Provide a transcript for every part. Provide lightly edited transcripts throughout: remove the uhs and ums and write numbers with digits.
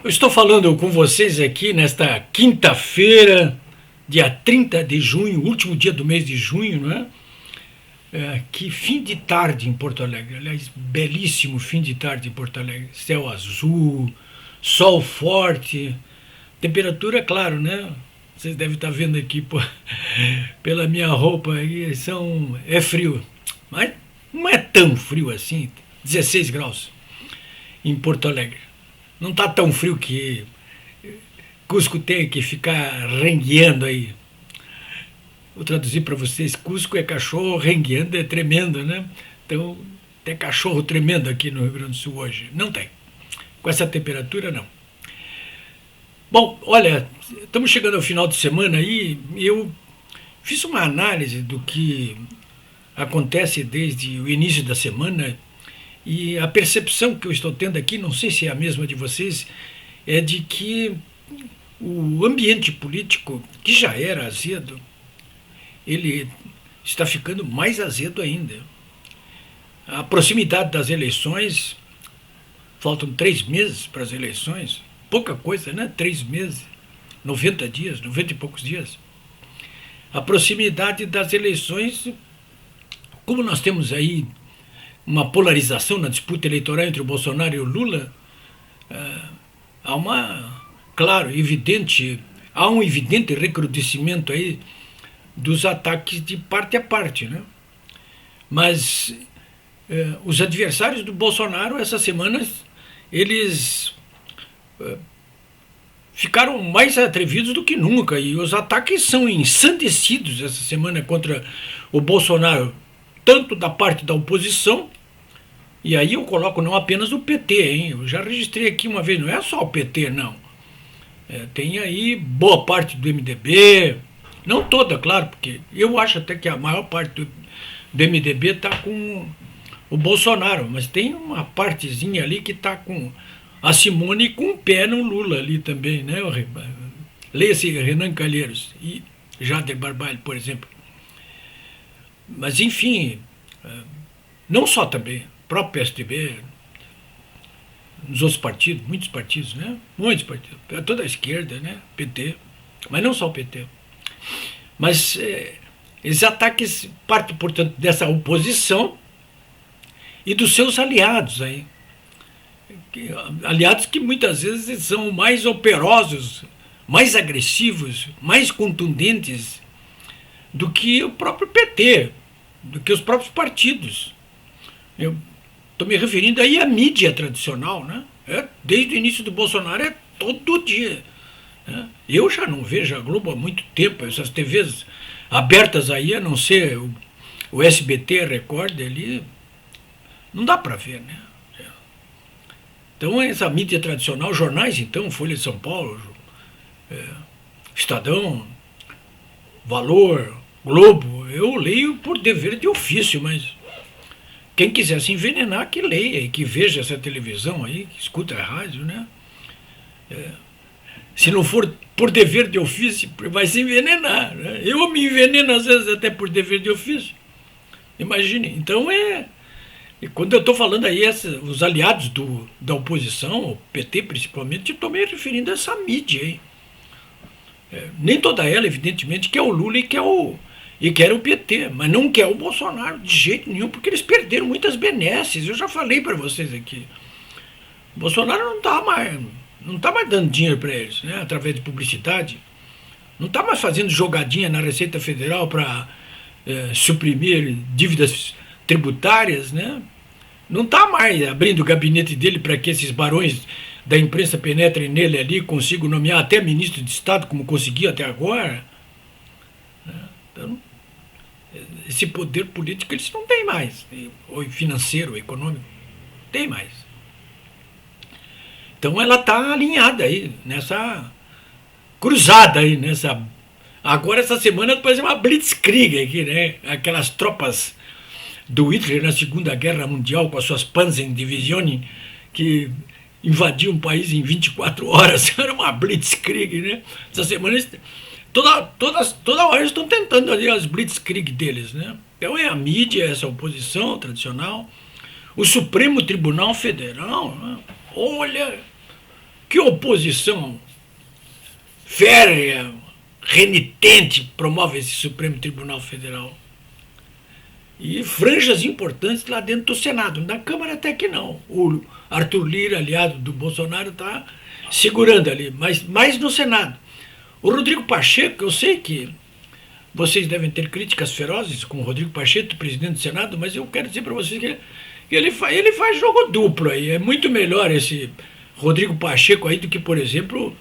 Eu estou falando com vocês aqui nesta quinta-feira, dia 30 de junho, último dia do mês de junho, não é? Que fim de tarde em Porto Alegre. Aliás, belíssimo fim de tarde em Porto Alegre. Céu azul, sol forte, temperatura, claro, né? Vocês devem estar vendo aqui pela minha roupa aí, é frio. Mas não é tão frio assim, 16 graus em Porto Alegre. Não está tão frio que Cusco tem que ficar rengueando aí. Vou traduzir para vocês: Cusco é cachorro, rengueando é tremendo, né? Então, tem cachorro tremendo aqui no Rio Grande do Sul hoje. Não tem. Com essa temperatura, não. Bom, olha, estamos chegando ao final de semana aí. Eu fiz uma análise do que acontece desde o início da semana e a percepção que eu estou tendo aqui, não sei se é a mesma de vocês, é de que o ambiente político, que já era azedo, ele está ficando mais azedo ainda. A proximidade das eleições, faltam 3 meses para as eleições, pouca coisa, né? 3 meses, 90 dias, 90 e poucos dias. A proximidade das eleições, como nós temos aí uma polarização na disputa eleitoral entre o Bolsonaro e o Lula, há há um evidente recrudescimento aí dos ataques de parte a parte, né? Mas os adversários do Bolsonaro essa semana eles ficaram mais atrevidos do que nunca e os ataques são ensandecidos essa semana contra o Bolsonaro, tanto da parte da oposição, e aí eu coloco não apenas o PT, hein? Eu já registrei aqui uma vez, não é só o PT, não. Tem aí boa parte do MDB, não toda, claro, porque eu acho até que a maior parte do MDB está com o Bolsonaro, mas tem uma partezinha ali que está com a Simone com o pé no Lula ali também, né? Leia-se Renan Calheiros e Jader Barbalho, por exemplo. Mas, enfim, não só também, o próprio PSDB, nos outros partidos, muitos partidos, né? Muitos partidos, toda a esquerda, né? PT, mas não só o PT. Mas esses ataques partem, portanto, dessa oposição e dos seus aliados aí. Aliados que muitas vezes são mais operosos, mais agressivos, mais contundentes do que o próprio PT, do que os próprios partidos. Eu estou me referindo aí à mídia tradicional, né? Desde o início do Bolsonaro é todo dia. Né? Eu já não vejo a Globo há muito tempo, essas TVs abertas aí, a não ser o SBT, a Record ali, não dá para ver, né? Então essa mídia tradicional, jornais então, Folha de São Paulo, Estadão, Valor, Globo, eu leio por dever de ofício, mas quem quiser se envenenar, que leia e que veja essa televisão aí, que escuta a rádio, né? Se não for por dever de ofício, vai se envenenar, né? Eu me enveneno às vezes até por dever de ofício. Imagine. Então e quando eu estou falando aí, os aliados da oposição, o PT principalmente, eu estou me referindo a essa mídia aí. Nem toda ela, evidentemente, quer o Lula e quer o PT, mas não quer o Bolsonaro de jeito nenhum, porque eles perderam muitas benesses. Eu já falei para vocês aqui. O Bolsonaro não está mais dando dinheiro para eles, né, através de publicidade. Não está mais fazendo jogadinha na Receita Federal para suprimir dívidas tributárias, né? Não está mais abrindo o gabinete dele para que esses barões da imprensa penetrem nele ali e consigam nomear até ministro de Estado, como conseguiu até agora. Então, esse poder político eles não têm mais, ou financeiro, ou econômico, tem mais. Então ela está alinhada aí, nessa cruzada aí, nessa... Agora essa semana parece uma blitzkrieg aqui, né? Aquelas tropas do Hitler na Segunda Guerra Mundial com as suas Panzerdivisionen que invadiam o país em 24 horas. Era uma blitzkrieg, né? Essa semana toda hora eles estão tentando ali as blitzkrieg deles, né? Então é a mídia, essa oposição tradicional, o Supremo Tribunal Federal, né? Olha, que oposição férrea, renitente promove esse Supremo Tribunal Federal. E franjas importantes lá dentro do Senado. Na Câmara até que não. O Arthur Lira, aliado do Bolsonaro, está segurando ali, mas mais no Senado. O Rodrigo Pacheco, eu sei que vocês devem ter críticas ferozes com o Rodrigo Pacheco, presidente do Senado, mas eu quero dizer para vocês que ele faz jogo duplo aí. É muito melhor esse Rodrigo Pacheco aí do que, por exemplo,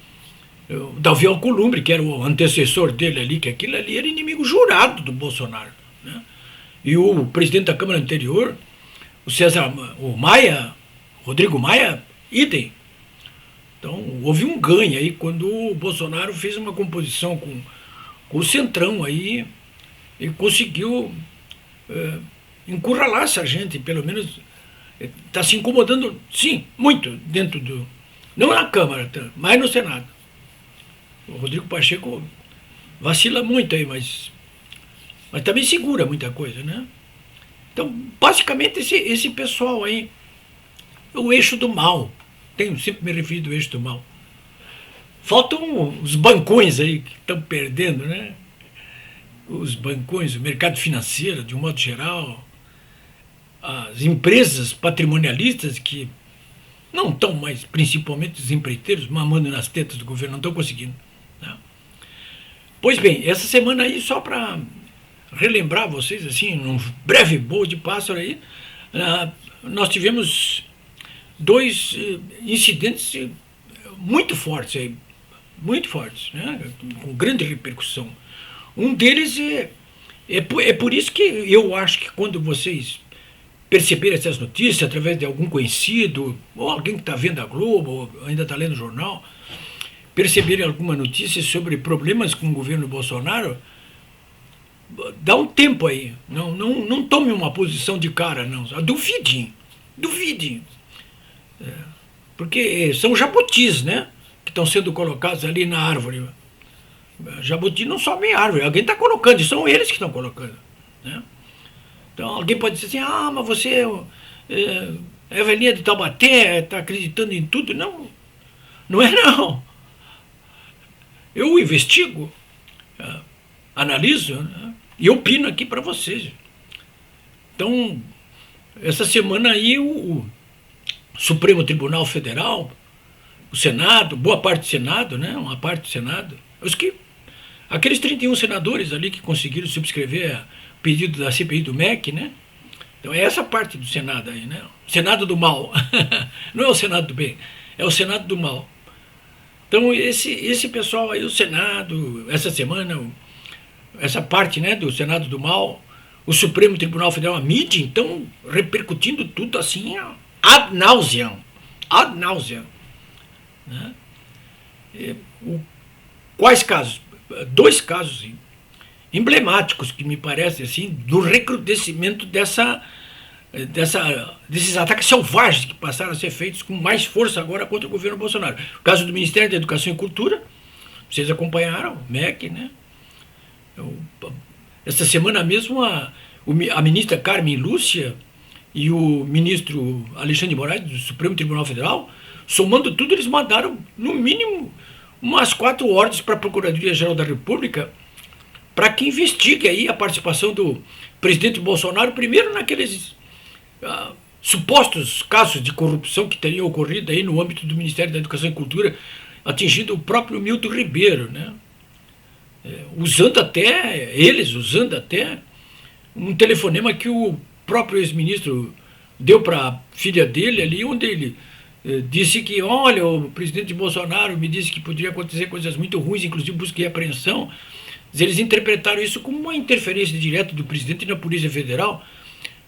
o Davi Alcolumbre, que era o antecessor dele ali, que aquilo ali era inimigo jurado do Bolsonaro, né? E o presidente da Câmara anterior, o Maia, Rodrigo Maia, idem. Então, houve um ganho aí quando o Bolsonaro fez uma composição com o Centrão aí e conseguiu encurralar essa gente, pelo menos está se incomodando, sim, muito dentro do... Não na Câmara, mas no Senado. O Rodrigo Pacheco vacila muito aí, mas também segura muita coisa, né? Então, basicamente, esse pessoal aí, o eixo do mal. Tenho sempre me referido ao eixo do mal. Faltam os bancões aí que estão perdendo, né? Os bancões, o mercado financeiro, de um modo geral, as empresas patrimonialistas que não estão mais, principalmente os empreiteiros, mamando nas tetas do governo, não estão conseguindo, né? Pois bem, essa semana aí, só para relembrar vocês, assim, num breve voo de pássaro aí, nós tivemos dois incidentes muito fortes aí, né, com grande repercussão. Um deles é por isso que eu acho que quando vocês perceberem essas notícias através de algum conhecido, ou alguém que está vendo a Globo, ou ainda está lendo o jornal, perceberem alguma notícia sobre problemas com o governo Bolsonaro, dá um tempo aí, não tome uma posição de cara, não, duvidem, porque são jabutis, né, que estão sendo colocados ali na árvore. Jabuti não sobe em árvore, alguém está colocando, e são eles que estão colocando, né? Então alguém pode dizer assim, mas você é velhinha de Taubaté, está acreditando em tudo. Não, não é não. Eu investigo, analiso, né, e opino aqui para vocês. Então, essa semana aí o Supremo Tribunal Federal, o Senado, boa parte do Senado, né, uma parte do Senado, aqueles 31 senadores ali que conseguiram subscrever o pedido da CPI do MEC, né? Então é essa parte do Senado aí, né? O Senado do mal. Não é o Senado do bem, é o Senado do mal. Então esse pessoal aí, o Senado, essa semana, essa parte, né, do Senado do mal, o Supremo Tribunal Federal, a mídia, então, repercutindo tudo assim, ad nauseam, né? Quais casos? Dois casos emblemáticos que me parecem assim, do recrudescimento desses ataques selvagens que passaram a ser feitos com mais força agora contra o governo Bolsonaro. O caso do Ministério da Educação e Cultura, vocês acompanharam, o MEC, né? Essa semana mesmo a ministra Carmen Lúcia e o ministro Alexandre de Moraes, do Supremo Tribunal Federal, somando tudo, eles mandaram, no mínimo, umas 4 ordens para a Procuradoria-Geral da República para que investigue aí a participação do presidente Bolsonaro, primeiro naqueles supostos casos de corrupção que teriam ocorrido aí no âmbito do Ministério da Educação e Cultura, atingindo o próprio Milton Ribeiro, né? Usando até um telefonema que o próprio ex-ministro deu para a filha dele ali, onde ele disse que, olha, o presidente Bolsonaro me disse que poderia acontecer coisas muito ruins, inclusive busca e apreensão. Eles interpretaram isso como uma interferência direta do presidente na Polícia Federal,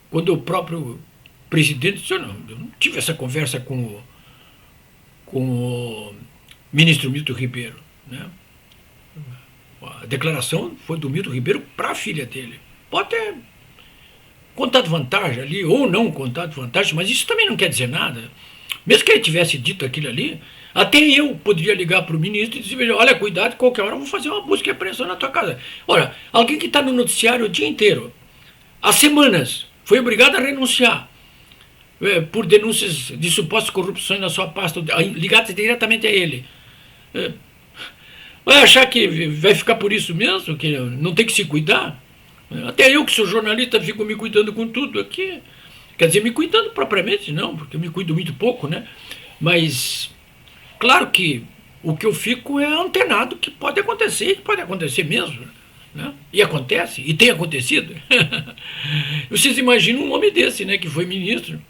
quando o próprio presidente disse, eu não tive essa conversa com o ministro Milton Ribeiro, né? A declaração foi do Milton Ribeiro para a filha dele. Pode ter contado vantagem ali, ou não contado vantagem, mas isso também não quer dizer nada. Mesmo que ele tivesse dito aquilo ali, até eu poderia ligar para o ministro e dizer, olha, cuidado, qualquer hora eu vou fazer uma busca e apreensão na tua casa. Olha, alguém que está no noticiário o dia inteiro, há semanas, foi obrigado a renunciar, por denúncias de supostas corrupções na sua pasta, ligadas diretamente a ele. Vai achar que vai ficar por isso mesmo, que não tem que se cuidar? Até eu, que sou jornalista, fico me cuidando com tudo aqui. Quer dizer, me cuidando propriamente, não, porque eu me cuido muito pouco, né? Mas, claro que o que eu fico é antenado, que pode acontecer mesmo, né? E acontece, e tem acontecido. Vocês imaginam um homem desse, né, que foi ministro,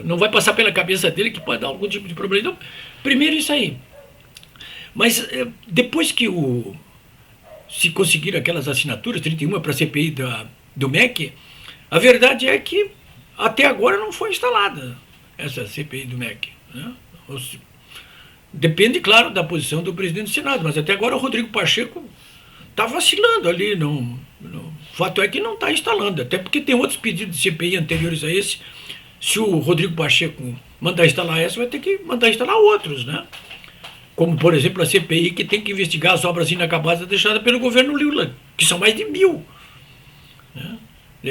não vai passar pela cabeça dele que pode dar algum tipo de problema. Então, primeiro isso aí. Mas depois que se conseguiram aquelas assinaturas, 31 para a CPI do MEC, a verdade é que até agora não foi instalada essa CPI do MEC, né? Depende, claro, da posição do presidente do Senado, mas até agora o Rodrigo Pacheco está vacilando ali. O fato é que não está instalando, até porque tem outros pedidos de CPI anteriores a esse. Se o Rodrigo Pacheco mandar instalar essa, vai ter que mandar instalar outros, né? Como, por exemplo, a CPI, que tem que investigar as obras inacabadas deixadas pelo governo Lula, que são mais de 1.000. Né?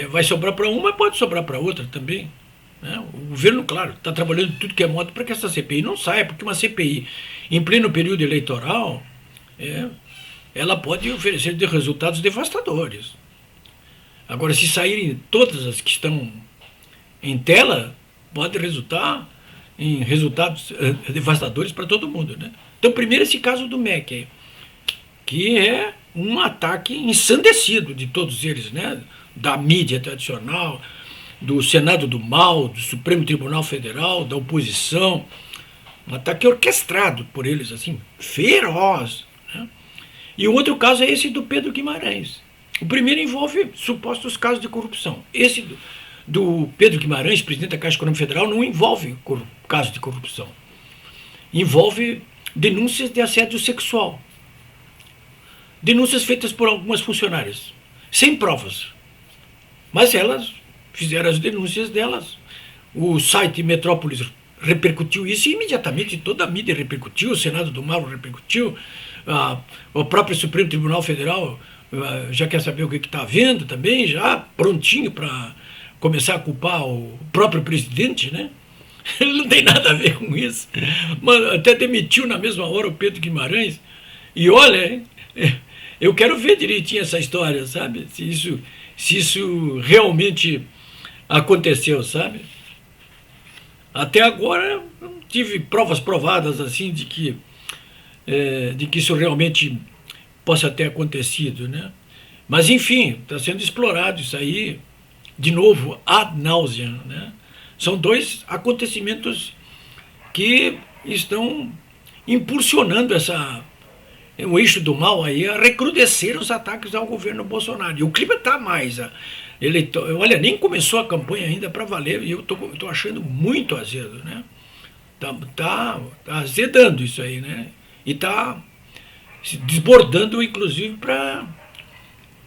Vai sobrar para uma, mas pode sobrar para outra também. Né? O governo, claro, está trabalhando de tudo que é modo para que essa CPI não saia, porque uma CPI, em pleno período eleitoral, ela pode oferecer resultados devastadores. Agora, se saírem todas as que estão em tela, pode resultar em resultados devastadores para todo mundo, né? Então, primeiro esse caso do MEC, que é um ataque ensandecido de todos eles, né? Da mídia tradicional, do Senado do Mal, do Supremo Tribunal Federal, da oposição, um ataque orquestrado por eles, assim, feroz, né? E o outro caso é esse do Pedro Guimarães. O primeiro envolve supostos casos de corrupção. Esse do Pedro Guimarães, presidente da Caixa Econômica Federal, não envolve casos de corrupção. Envolve denúncias de assédio sexual. Denúncias feitas por algumas funcionárias, sem provas. Mas elas fizeram as denúncias delas. O site Metrópolis repercutiu isso e imediatamente toda a mídia repercutiu, o Senado do Mal repercutiu, o próprio Supremo Tribunal Federal já quer saber o que está havendo também, já prontinho para começar a culpar o próprio presidente, né? Ele não tem nada a ver com isso. Mas até demitiu na mesma hora o Pedro Guimarães. E olha, eu quero ver direitinho essa história, sabe? Se isso realmente aconteceu, sabe? Até agora não tive provas provadas assim de que isso realmente possa ter acontecido, né? Mas enfim, está sendo explorado isso aí, de novo, ad nauseam, né? São dois acontecimentos que estão impulsionando o eixo do mal aí a recrudescer os ataques ao governo Bolsonaro. E o clima está mais. Olha, nem começou a campanha ainda para valer, e eu tô achando muito azedo, né? Tá azedando isso aí, né? E está se desbordando, inclusive, para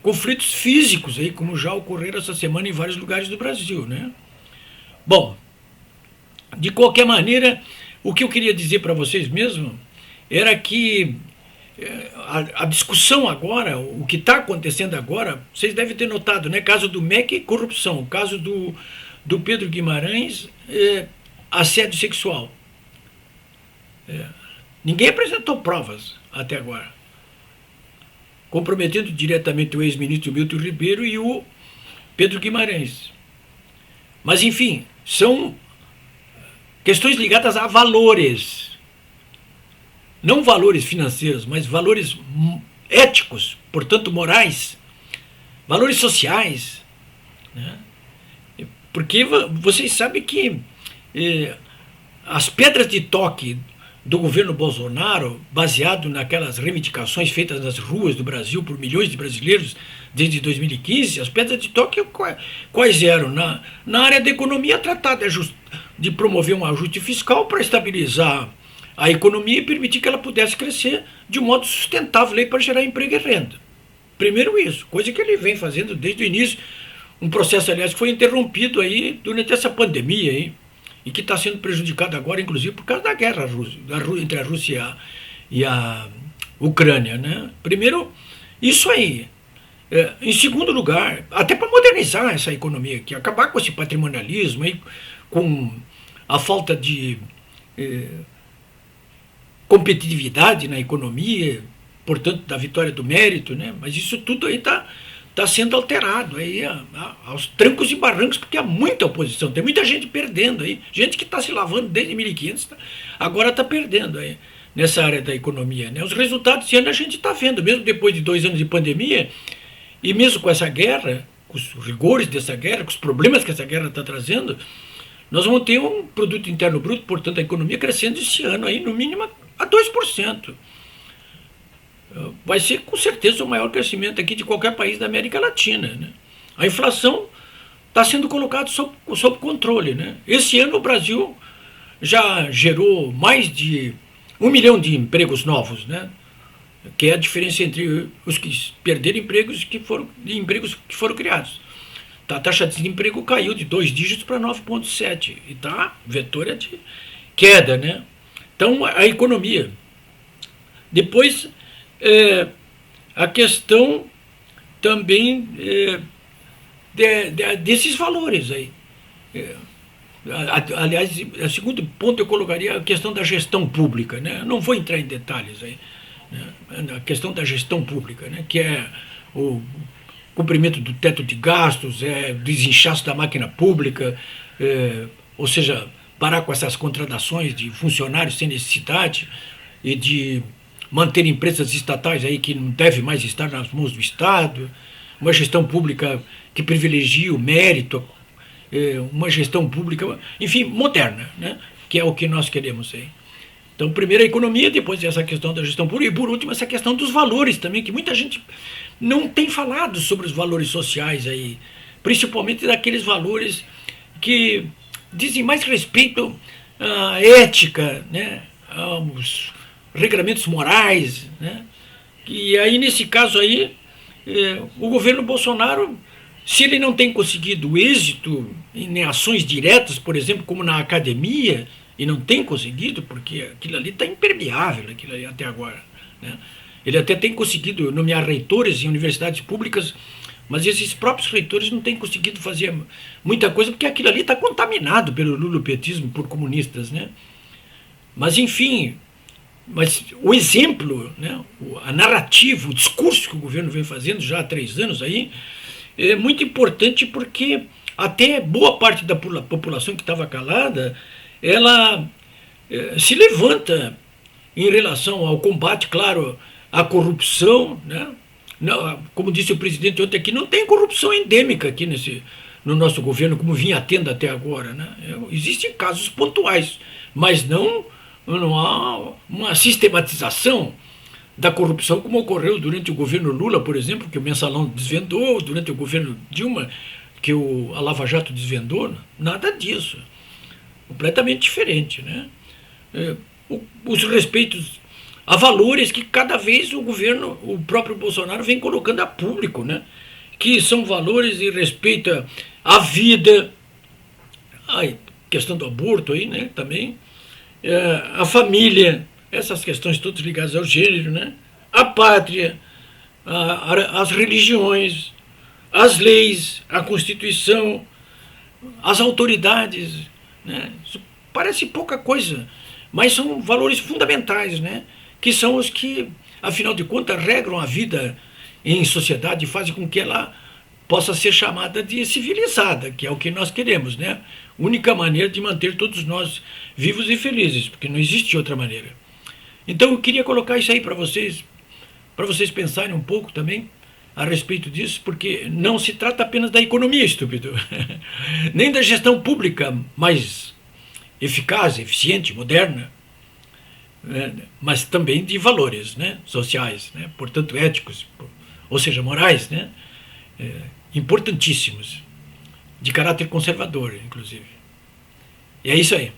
conflitos físicos aí, como já ocorreram essa semana em vários lugares do Brasil, né? Bom, de qualquer maneira, o que eu queria dizer para vocês mesmo era que a discussão agora, o que está acontecendo agora, vocês devem ter notado, né? Caso do MEC, corrupção. Caso do Pedro Guimarães, assédio sexual. Ninguém apresentou provas até agora, comprometendo diretamente o ex-ministro Milton Ribeiro e o Pedro Guimarães. Mas, enfim, são questões ligadas a valores. Não valores financeiros, mas valores éticos, portanto morais, valores sociais, né? Porque vocês sabem que as pedras de toque do governo Bolsonaro, baseado naquelas reivindicações feitas nas ruas do Brasil por milhões de brasileiros desde 2015, as pedras de toque quais eram? Na área da economia, tratar de promover um ajuste fiscal para estabilizar a economia e permitir que ela pudesse crescer de um modo sustentável para gerar emprego e renda. Primeiro isso, coisa que ele vem fazendo desde o início, um processo, aliás, que foi interrompido aí durante essa pandemia aí, e que está sendo prejudicado agora, inclusive, por causa da guerra entre a Rússia e a Ucrânia, né? Primeiro, isso aí. Em segundo lugar, até para modernizar essa economia, que acabar com esse patrimonialismo, aí, com a falta de competitividade na economia, portanto, da vitória do mérito, né? Mas isso tudo aí está sendo alterado aí aos trancos e barrancos, porque há muita oposição, tem muita gente perdendo aí, gente que está se lavando desde 1500, agora está perdendo aí nessa área da economia, né? Os resultados desse ano a gente está vendo, mesmo depois de 2 anos de pandemia, e mesmo com essa guerra, com os rigores dessa guerra, com os problemas que essa guerra está trazendo, nós vamos ter um produto interno bruto, portanto a economia crescendo esse ano aí no mínimo a 2%. Vai ser com certeza o maior crescimento aqui de qualquer país da América Latina, né? A inflação está sendo colocada sob controle, né? Esse ano o Brasil já gerou mais de 1 milhão de empregos novos, né? Que é a diferença entre os que perderam empregos e empregos que foram criados. A taxa de desemprego caiu de 2 dígitos para 9,7 e está vetora de queda, né? Então a economia. Depois a questão também desses valores aí. Aliás, o segundo ponto eu colocaria a questão da gestão pública, né? Eu não vou entrar em detalhes aí, né? A questão da gestão pública, né? Que é o cumprimento do teto de gastos, desinchaço da máquina pública, ou seja, parar com essas contratações de funcionários sem necessidade e de manter empresas estatais aí que não devem mais estar nas mãos do Estado, uma gestão pública que privilegie o mérito, uma gestão pública, enfim, moderna, né? Que é o que nós queremos aí. Então, primeiro a economia, depois essa questão da gestão pública e, por último, essa questão dos valores também, que muita gente não tem falado sobre os valores sociais aí, principalmente daqueles valores que dizem mais respeito à ética, né? Aos regramentos morais, né? E aí, nesse caso aí, o governo Bolsonaro, se ele não tem conseguido êxito em ações diretas, por exemplo, como na academia, e não tem conseguido, porque aquilo ali está impermeável, aquilo ali até agora, né? Ele até tem conseguido nomear reitores em universidades públicas, mas esses próprios reitores não têm conseguido fazer muita coisa, porque aquilo ali está contaminado pelo lulopetismo, por comunistas, né? Mas, enfim, o exemplo, né, a narrativa, o discurso que o governo vem fazendo já há 3 anos aí, é muito importante, porque até boa parte da população que estava calada, ela se levanta em relação ao combate, claro, à corrupção, né? Não, como disse o presidente ontem aqui, não tem corrupção endêmica aqui no nosso governo, como vinha tendo até agora, né? Existem casos pontuais, mas não há uma sistematização da corrupção como ocorreu durante o governo Lula, por exemplo, que o Mensalão desvendou, durante o governo Dilma, que a Lava Jato desvendou. Nada disso. Completamente diferente, né? Os respeitos a valores que cada vez o próprio Bolsonaro vem colocando a público, né? Que são valores de respeito à vida, a questão do aborto aí, né? Também, a família, essas questões todas ligadas ao gênero, né? A pátria, as religiões, as leis, a Constituição, as autoridades, né? Isso parece pouca coisa, mas são valores fundamentais, né? Que são os que, afinal de contas, regram a vida em sociedade e fazem com que ela possa ser chamada de civilizada, que é o que nós queremos, né? Única maneira de manter todos nós vivos e felizes, porque não existe outra maneira. Então eu queria colocar isso aí para vocês pensarem um pouco também a respeito disso, porque não se trata apenas da economia, estúpido, nem da gestão pública mais eficaz, eficiente, moderna, mas também de valores, né, sociais, né, portanto éticos, ou seja, morais, né, importantíssimos, de caráter conservador, inclusive. E é isso aí.